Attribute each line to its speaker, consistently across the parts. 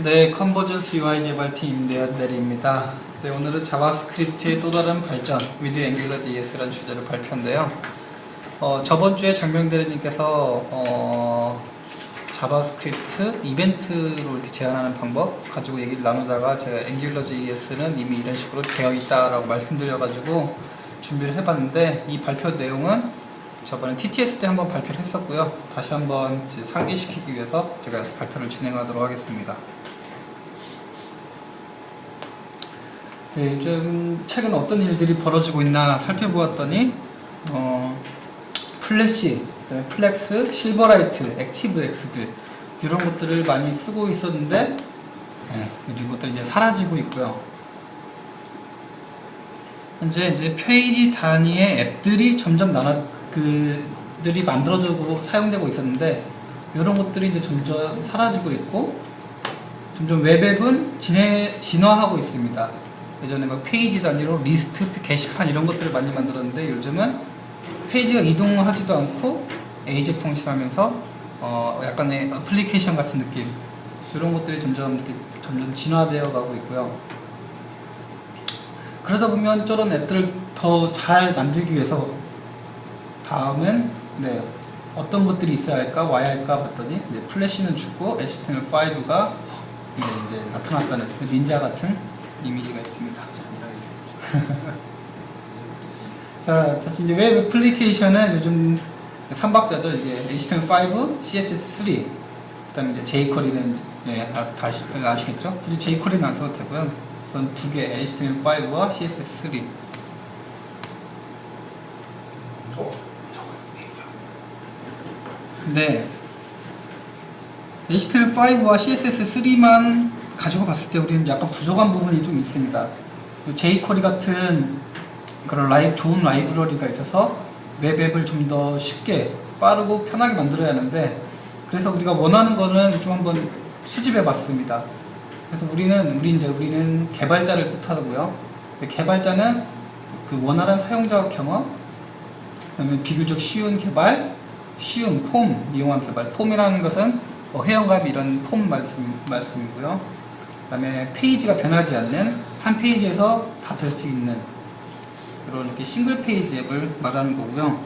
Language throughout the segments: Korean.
Speaker 1: 네, 컨버전스 UI 개발팀 임대현 대리입니다. 네, 오늘은 자바스크립트의 또 다른 발전, with AngularJS라는 주제로 발표인데요. 저번 주에 정명 대리님께서 자바스크립트 이벤트로 이렇게 제안하는 방법 가지고 얘기를 나누다가 제가 AngularJS는 이미 이런 식으로 되어 있다라고 말씀드려가지고 준비를 해봤는데, 이 발표 내용은 저번에 TTS 때 한번 발표를 했었고요. 다시 한번 상기시키기 위해서 제가 발표를 진행하도록 하겠습니다. 네, 요즘 최근 어떤 일들이 벌어지고 있나 살펴보았더니 플래시, 플렉스, 실버라이트, 액티브엑스들 이런 것들을 많이 쓰고 있었는데 이런 것들이 이제 사라지고 있고요. 현재 이제 페이지 단위의 앱들이 점점 그들이 만들어지고 사용되고 있었는데, 이런 것들이 이제 점점 사라지고 있고, 점점 웹앱은 진화하고 있습니다. 예전에 막 페이지 단위로 리스트, 게시판 이런 것들을 많이 만들었는데, 요즘은 페이지가 이동하지도 않고 에이지 펑션하면서 약간의 애플리케이션 같은 느낌, 이런 것들이 점점 진화되어 가고 있고요. 그러다 보면 저런 앱들을 더 잘 만들기 위해서 다음은 어떤 것들이 있어야 할까, 와야 할까 봤더니 플래시는 죽고 HTML5가 이제 나타났다는 닌자 같은 이미지가 있습니다. 자, 다시 이제 웹 애플리케이션은 요즘 3박자죠. 이게 HTML5, CSS3, 그다음에 이제 jQuery는 다시 아시겠죠? 굳이 jQuery는 안 써도 되고요. 우선 두 개, HTML5와 CSS3. 네, HTML5와 CSS3만 가지고 봤을 때 우리는 약간 부족한 부분이 좀 있습니다. jQuery 같은 그런 좋은 라이브러리가 있어서 웹앱을 좀 더 쉽게, 빠르고 편하게 만들어야 하는데, 그래서 우리가 원하는 거는 좀 한번 수집해 봤습니다. 그래서 우리는 개발자를 뜻하고요. 개발자는 그 원활한 사용자 경험, 그다음에 비교적 쉬운 개발, 쉬운 폼 이용한 개발. 폼이라는 것은 회원감 이런 폼 말씀이고요. 그다음에 페이지가 변하지 않는, 한 페이지에서 다 될 수 있는 이런 이렇게 싱글 페이지 앱을 말하는 거고요.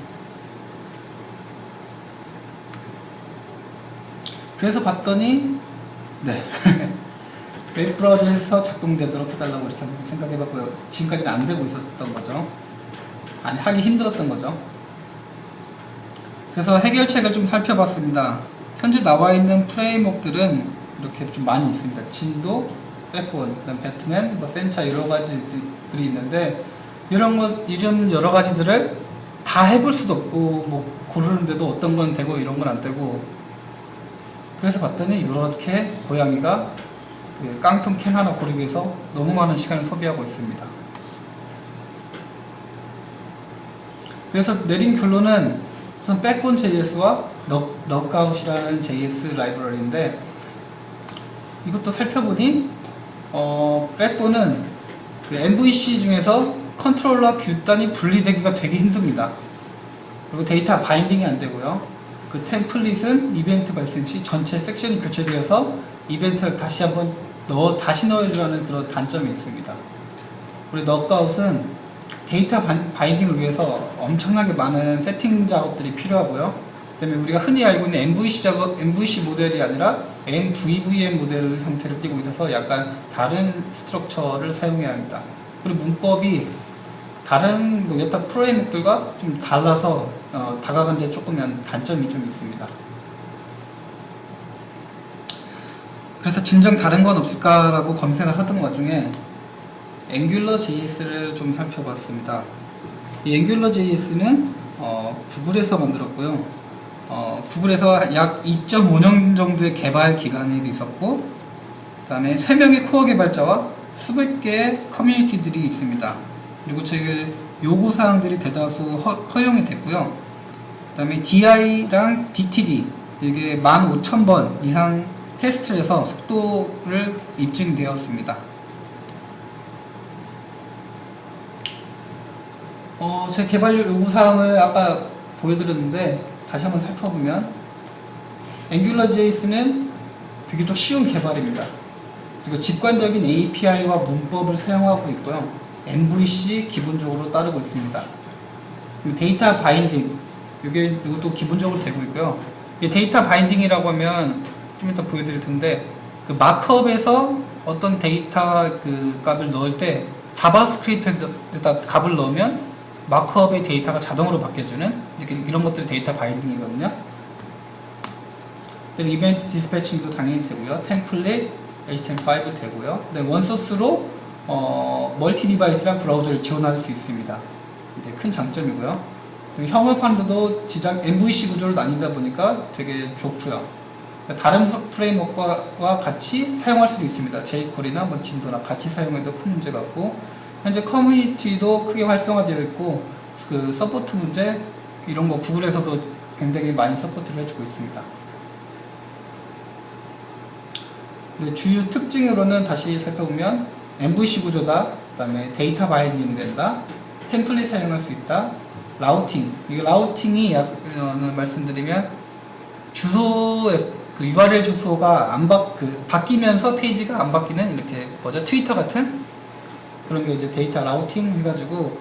Speaker 1: 그래서 봤더니 웹 브라우저에서 작동되도록 해달라고 이렇게 한번 생각해봤고요. 지금까지는 안 되고 있었던 거죠. 하기 힘들었던 거죠. 그래서 해결책을 좀 살펴봤습니다. 현재 나와 있는 프레임워크들은 이렇게 좀 많이 있습니다. 진도, 백본, 그다음 배트맨, 센차 여러 가지들이 있는데, 이런 여러 가지들을 다 해볼 수도 없고, 고르는데도 어떤 건 되고 이런 건 안 되고, 그래서 봤더니 이렇게 고양이가 그 깡통 캔 하나 고르기 위해서 너무 많은 시간을 소비하고 있습니다. 그래서 내린 결론은 우선 백본 JS와 너가웃이라는 JS 라이브러리인데, 이것도 살펴보니 백본은 그 MVC 중에서 컨트롤러 뷰 단위 분리되기가 되게 힘듭니다. 그리고 데이터 바인딩이 안 되고요. 그 템플릿은 이벤트 발생 시 전체 섹션이 교체되어서 이벤트를 다시 넣어줘야 하는 그런 단점이 있습니다. 그리고 너가웃은 데이터 바인딩을 위해서 엄청나게 많은 세팅 작업들이 필요하고요. 그다음에 우리가 흔히 알고 있는 MVC 모델이 아니라 MVVM 모델 형태를 띄고 있어서 약간 다른 스트럭처를 사용해야 합니다. 그리고 문법이 다른 여타 프레임워크들과 좀 달라서 다가가는 데 조금 단점이 좀 있습니다. 그래서 진정 다른 건 없을까라고 검색을 하던 와중에 AngularJS를 좀 살펴봤습니다. 이 AngularJS는 구글에서 만들었고요. 구글에서 약 2.5년 정도의 개발 기간이 있었고, 그 다음에 3명의 코어 개발자와 수백 개의 커뮤니티들이 있습니다. 그리고 요구사항들이 대다수 허용이 됐고요. 그 다음에 DI랑 DTD, 이게 15,000번 이상 테스트를 해서 속도를 입증되었습니다. 제 개발 요구사항을 아까 보여드렸는데, 다시 한번 살펴보면 AngularJS는 비교적 쉬운 개발입니다. 그리고 직관적인 API와 문법을 사용하고 있고요. MVC 기본적으로 따르고 있습니다. 그리고 데이터 바인딩, 이것도 기본적으로 되고 있고요. 이 데이터 바인딩이라고 하면 좀 이따 보여드릴 텐데, 그 마크업에서 어떤 데이터 그 값을 넣을 때 자바스크립트에다 값을 넣으면 마크업의 데이터가 자동으로 바뀌어주는 이런 것들이 데이터 바인딩이거든요. 그다음에 이벤트 디스패칭도 당연히 되고요. 템플릿, HTML5 되고요. 그다음에 원소스로 멀티 디바이스랑 브라우저를 지원할 수 있습니다. 이제 큰 장점이고요. 혐오판도 지작 MVC 구조로 나뉘다 보니까 되게 좋고요. 다른 프레임워크와 같이 사용할 수도 있습니다. jQuery나 뭐 진도나 같이 사용해도 큰 문제가 없고, 현재 커뮤니티도 크게 활성화되어 있고, 그 서포트 문제 이런 거 구글에서도 굉장히 많이 서포트를 해주고 있습니다. 근데 주요 특징으로는 다시 살펴보면 MVC 구조다, 그 다음에 데이터 바인딩이 된다, 템플릿 사용할 수 있다, 라우팅. 이게 라우팅이 말씀드리면 주소에 그 URL 주소가 바뀌면서 페이지가 안 바뀌는 이렇게 트위터 같은 그런 게 이제 데이터 라우팅 해가지고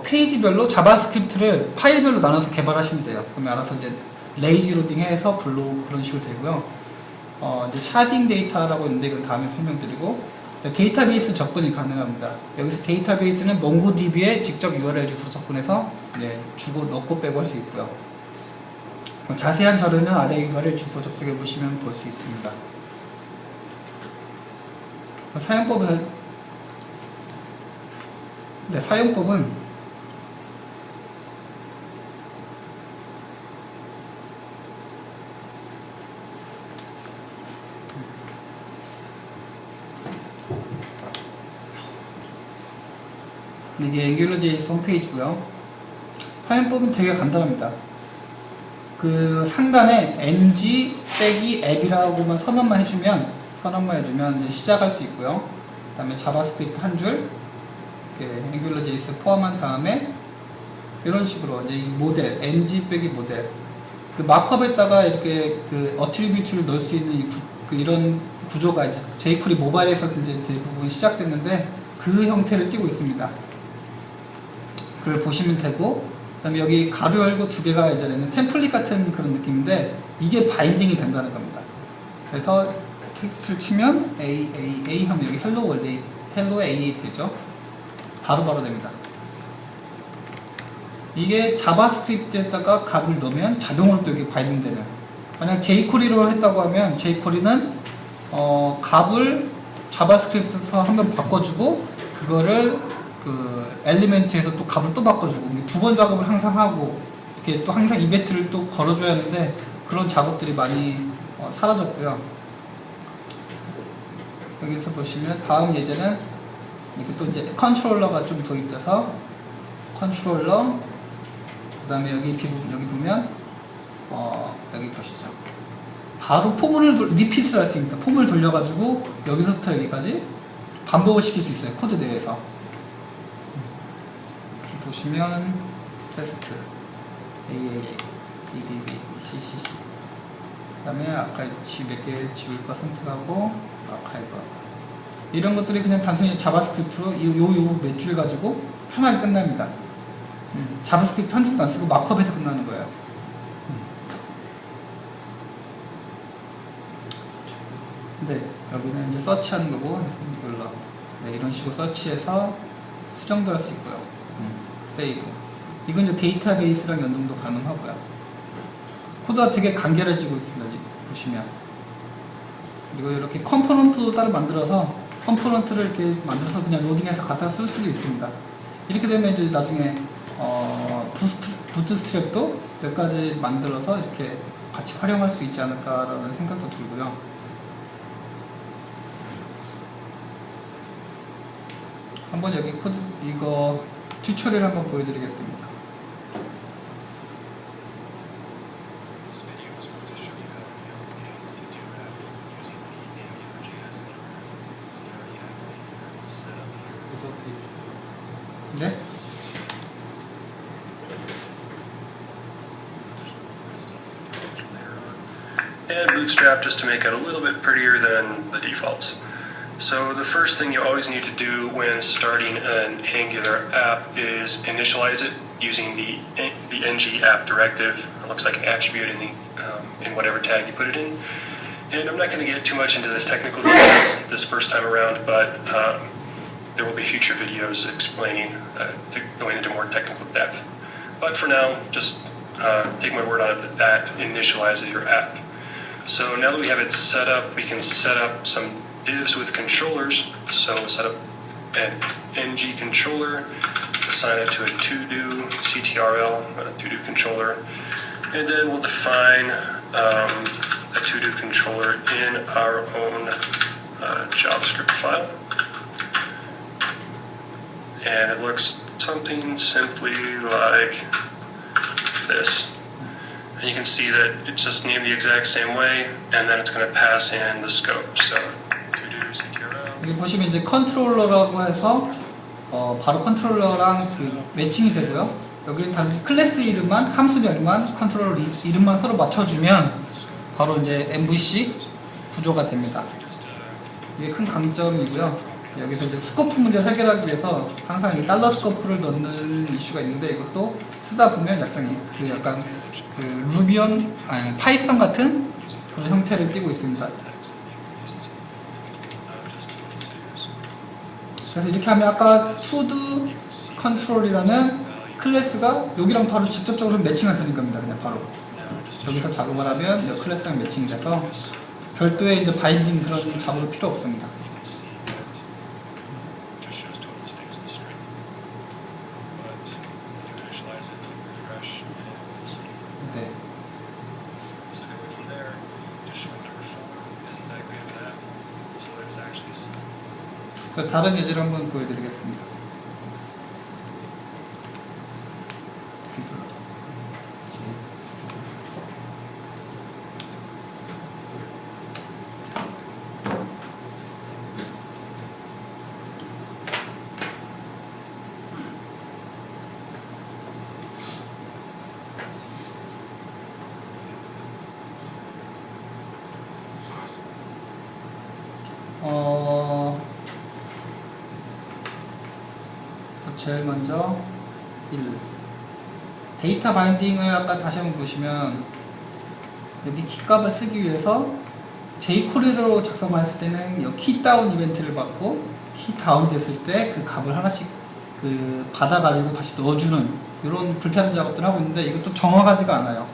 Speaker 1: 페이지별로 자바스크립트를 파일별로 나눠서 개발하시면 돼요. 그러면 알아서 이제 레이지 로딩 해서 블로그 그런 식으로 되고요. 이제 샤딩 데이터라고 있는데 이건 다음에 설명드리고, 데이터베이스 접근이 가능합니다. 여기서 데이터베이스는 몽고DB에 직접 URL 주소 접근해서 주고 넣고 빼고 할 수 있고요. 자세한 자료는 아래 URL 주소 접속해 보시면 볼 수 있습니다. 사용법은 이게 앵귤러.js 홈페이지고요. 사용법은 되게 간단합니다. 그 상단에 ng-앱이라고만 선언만 해주면 이제 시작할 수 있고요. 그 다음에 자바스크립트 한 줄, 앵귤러.js 포함한 다음에 이런 식으로 이제 이 모델, ng-모델, 그 마크업에다가 이렇게 그 어트리뷰트를 넣을 수 있는 이런 구조가 이제 jQuery 모바일에서 이제 대부분 시작됐는데 그 형태를 띄고 있습니다. 그걸 보시면 되고, 그 다음에 여기 가로 열고 두 개가 이제는 템플릿 같은 그런 느낌인데 이게 바인딩이 된다는 겁니다. 그래서 텍스트를 치면 A 하면 여기 헬로 월드, 헬로 A 되죠. 바로 됩니다. 이게 자바스크립트에다가 값을 넣으면 자동으로 또 여기 바인딩 되는. 만약 jQuery로 했다고 하면 jQuery는 값을 자바스크립트에서 한번 바꿔주고 그거를 그 엘리멘트에서 또 값을 또 바꿔주고 두 번 작업을 항상 하고 이렇게 또 항상 이벤트를 또 걸어줘야 하는데 그런 작업들이 많이 사라졌고요. 여기서 보시면 다음 예제는 이렇게 또 이제 컨트롤러가 좀 도입돼서 컨트롤러, 그 다음에 여기 보면 여기 보시죠. 바로 포문을 리핏을 할 수 있습니다. 폼을 돌려가지고 여기서부터 여기까지 반복을 시킬 수 있어요. 코드 내에서. 보시면 테스트 AAA, EDB, CCC, 그 다음에 아까 몇 개 지울 거 선택하고 아카이브, 이런 것들이 그냥 단순히 자바스크립트로 요 몇 줄 가지고 편하게 끝납니다. 자바스크립트 한 줄도 안 쓰고 마크업에서 끝나는 거예요. 근데 여기는 이제 서치하는 거고, 이런 식으로 서치해서 수정도 할 수 있고요. 세이브. 이건 이제 데이터베이스랑 연동도 가능하고요. 코드가 되게 간결해지고 있습니다. 보시면. 그리고 이렇게 컴포넌트도 따로 만들어서 컴포넌트를 이렇게 만들어서 그냥 로딩해서 갖다 쓸 수도 있습니다. 이렇게 되면 이제 나중에 부트스트랩도 몇 가지 만들어서 이렇게 같이 활용할 수 있지 않을까라는 생각도 들고요. 한번 여기 코드 이거 튜토리얼 한번 보여드리겠습니다. 네?
Speaker 2: and Bootstrap just to make it a little bit prettier than the defaults. So the first thing you always need to do when starting an Angular app is initialize it using the ng app directive. It looks like an attribute in whatever tag you put it in. And I'm not going to get too much into the technical details this first time around, but there will be future videos explaining, going into more technical depth. But for now, just take my word on it that initializes your app. So now that we have it set up, we can set up some divs with controllers. So set up an ng controller, assign it to a to-do CTRL, a to-do controller, and then we'll define a to-do controller in our own JavaScript file. And it looks something simply like this. And you can see that it's just named the exact same way, and then it's going to pass in the scope. So to-do CTRL.
Speaker 1: 여기 보시면 이제 컨트롤러라고 해서 바로 컨트롤러랑 그 매칭이 되고요. 여기는 단순히 클래스 이름만, 함수명만, 컨트롤러 이름만 서로 맞춰주면 바로 이제 MVC 구조가 됩니다. 이게 큰 강점이고요. 여기서 이제 스코프 문제를 해결하기 위해서 항상 이 달러 스코프를 넣는 이슈가 있는데, 이것도 쓰다 보면 약간 그 루비언, 아니 파이썬 같은 그런 형태를 띠고 있습니다. 그래서 이렇게 하면 아까 to-do control이라는 클래스가 여기랑 바로 직접적으로 매칭이 되는 겁니다. 그냥 바로 여기서 작업을 하면 이 클래스랑 매칭이 돼서 별도의 이제 바인딩 그런 작업이 필요 없습니다. 네. 다른 예제를 한번 보여드리겠습니다. 제일 먼저 1. 데이터 바인딩을 아까 다시 한번 보시면 여기 키값을 쓰기 위해서 jQuery로 작성했을 때는 이 키다운 이벤트를 받고 키다운이 됐을 때 그 값을 하나씩 그 받아가지고 다시 넣어주는 이런 불편한 작업들을 하고 있는데, 이것도 정확하지가 않아요.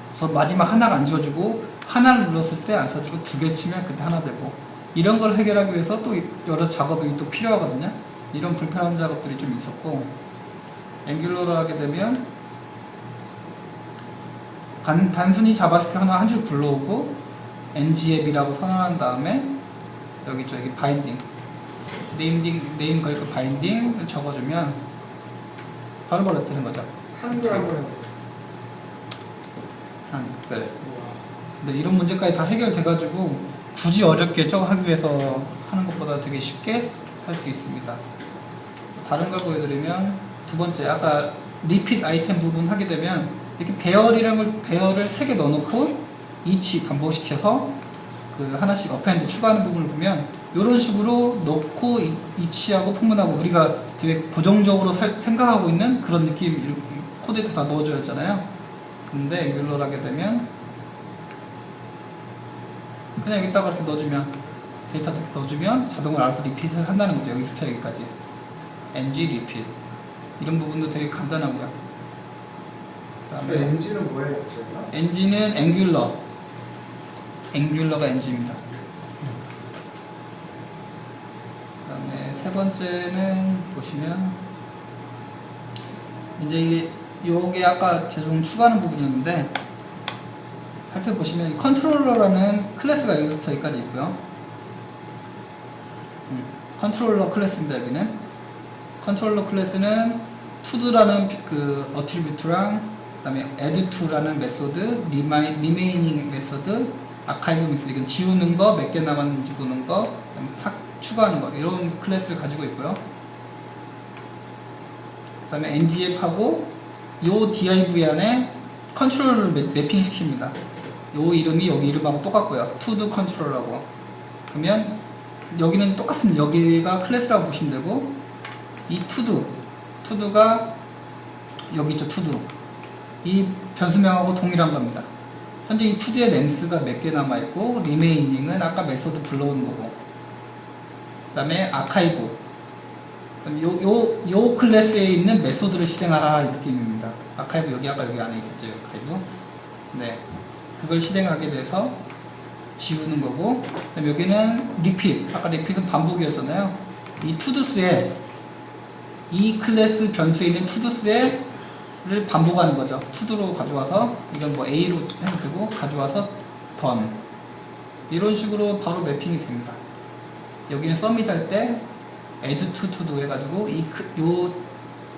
Speaker 1: 그래서 마지막 하나가 안 지워지고 하나를 눌렀을 때 안 써주고 두 개 치면 그때 하나 되고, 이런 걸 해결하기 위해서 또 여러 작업이 또 필요하거든요. 이런 불편한 작업들이 좀 있었고, 앵귤러로 하게 되면 단순히 자바스크립트 하나 한 줄 불러오고 ng앱이라고 선언한 다음에 여기 바인딩 네임 걸고 바인딩을 적어주면 바로 뜨는 거죠.
Speaker 3: 한글 한번 해보세요.
Speaker 1: 한글. 근데 이런 문제까지 다 해결돼가지고 굳이 어렵게 저거 하기 위해서 하는 것보다 되게 쉽게 할 수 있습니다. 다른 걸 보여드리면 두 번째, 아까 리핏 아이템 부분 하게 되면 이렇게 배열을 3개 넣어놓고 each 반복시켜서 그 하나씩 어펜드 추가하는 부분을 보면 이런 식으로 넣고 each하고 포문하고 우리가 되게 고정적으로 생각하고 있는 그런 느낌, 이렇게 코드에 다 넣어줘야 했잖아요. 근데 앵귤러를 하게 되면 그냥 여기다가 이렇게 넣어주면, 데이터 이렇게 넣어주면 자동으로 알아서 리핏을 한다는 거죠. 여기서부터 여기까지 ng 리핏, 이런 부분도 되게 간단하고요.
Speaker 3: 그 NG는 뭐예요? 제가?
Speaker 1: NG는 앵귤러, 앵귤러가 NG입니다. 그 다음에 세 번째는 보시면 이제 요게 아까 제좀 추가하는 부분이었는데, 살펴보시면 컨트롤러라는 클래스가 여기부터 여기까지 있고요. 컨트롤러 클래스입니다. 여기는 컨트롤러 클래스는 to도라는 그 어트리뷰트랑 그다음에 add2라는 메소드, remaining 메소드, 아카이브 메소드, 이건 지우는 거, 몇 개 남았는지 보는 거, 그다음에 추가하는 거, 이런 클래스를 가지고 있고요. 그다음에 ng앱하고 요 div 안에 컨트롤러를 매핑 시킵니다. 요 이름이 여기 이름하고 똑같고요. 투두 컨트롤라고. 그러면 여기는 똑같습니다. 여기가 클래스라고 보시면 되고, 이 투두가 여기 있죠. 투두. 이 변수명하고 동일한 겁니다. 현재 이 투두의 렌스가 몇 개 남아있고, 리메이닝은 아까 메소드 불러오는 거고, 그 다음에 아카이브. 그다음에 요 클래스에 있는 메소드를 실행하라 이 느낌입니다. 아카이브 아까 여기 안에 있었죠. 아카이브. 네. 그걸 실행하게 돼서 지우는 거고, 그다음에 여기는 리핏. 아까 리핏은 반복이었잖아요. 이 투두스에 이 클래스 변수에 있는 투두스를 반복하는 거죠. 투두로 가져와서 이건 뭐 A로 해도 되고 가져와서 done. 이런 식으로 바로 매핑이 됩니다. 여기는 서밋 할 때 add to to do 해가지고 요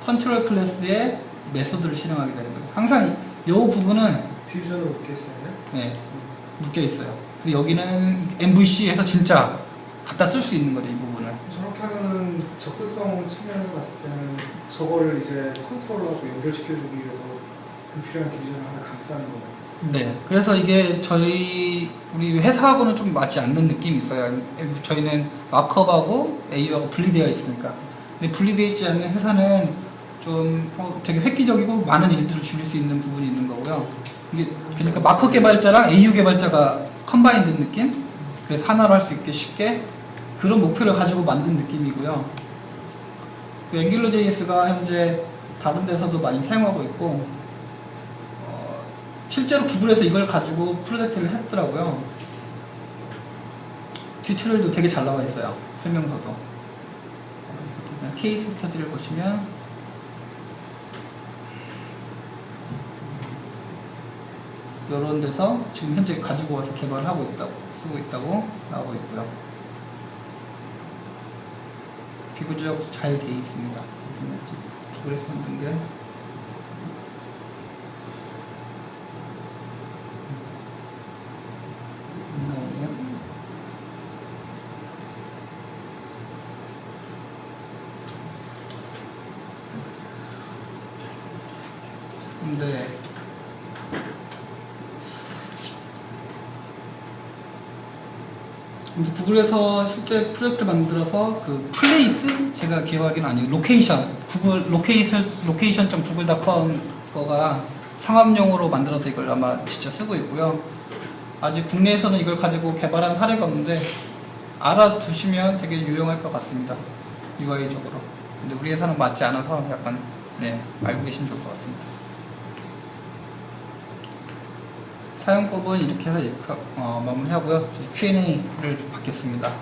Speaker 1: 컨트롤 클래스의 메소드를 실행하게 되는 거예요. 항상 요 부분은
Speaker 3: 디비전으로 묶였어요?
Speaker 1: 네, 묶여 있어요. 근데 여기는 MVC에서 진짜 갖다 쓸 수 있는 거죠, 이 부분을.
Speaker 3: 저렇게 하면은 접근성 측면에서 봤을 때는 저거를 이제 컨트롤하고 연결시켜주기 위해서 불필요한 디비전을 하나 감싸는 거예요.
Speaker 1: 네, 그래서 이게 우리 회사하고는 좀 맞지 않는 느낌이 있어요. 저희는 마크업하고 AU하고 분리되어 있으니까. 근데 분리되어 있지 않는 회사는 좀 되게 획기적이고 많은 일들을 줄일 수 있는 부분이 있는 거고요. 이게 그러니까 마크 개발자랑 AU 개발자가 컴바인 된 느낌? 그래서 하나로 할 수 있게 쉽게 그런 목표를 가지고 만든 느낌이고요. 그 앵귤러.js가 현재 다른 데서도 많이 사용하고 있고, 실제로 구글에서 이걸 가지고 프로젝트를 했더라고요. 튜토리얼도 되게 잘 나와 있어요. 설명서도. 케이스 스터디를 보시면 이런 데서 지금 현재 가지고 와서 개발을 하고 있다고, 쓰고 있다고 나오고 있고요. 비교적 잘 되어 있습니다. 구글에서 만든 게. 근데 구글에서 실제 프로젝트 만들어서 그 플레이스 제가 기억하기는 아니에요. 로케이션 구글 location.google.com 거가 상업용으로 만들어서 이걸 아마 진짜 쓰고 있고요. 아직 국내에서는 이걸 가지고 개발한 사례가 없는데 알아두시면 되게 유용할 것 같습니다. UI적으로. 근데 우리 회사는 맞지 않아서 약간 알고 계시면 좋을 것 같습니다. 사용법은 이렇게 해서 마무리하고요. Q&A를 받겠습니다.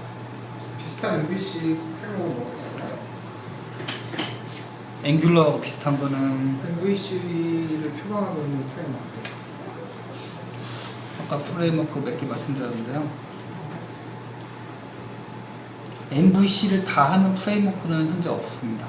Speaker 3: 비슷한 MVC 프레임워크 뭐가 있어요?
Speaker 1: 앵귤러하고 비슷한 거는
Speaker 3: MVC를 표방하고 있는 프레임워크.
Speaker 1: 아까 프레임워크 몇 개 말씀드렸는데요. MVC를 다 하는 프레임워크는 현재 없습니다.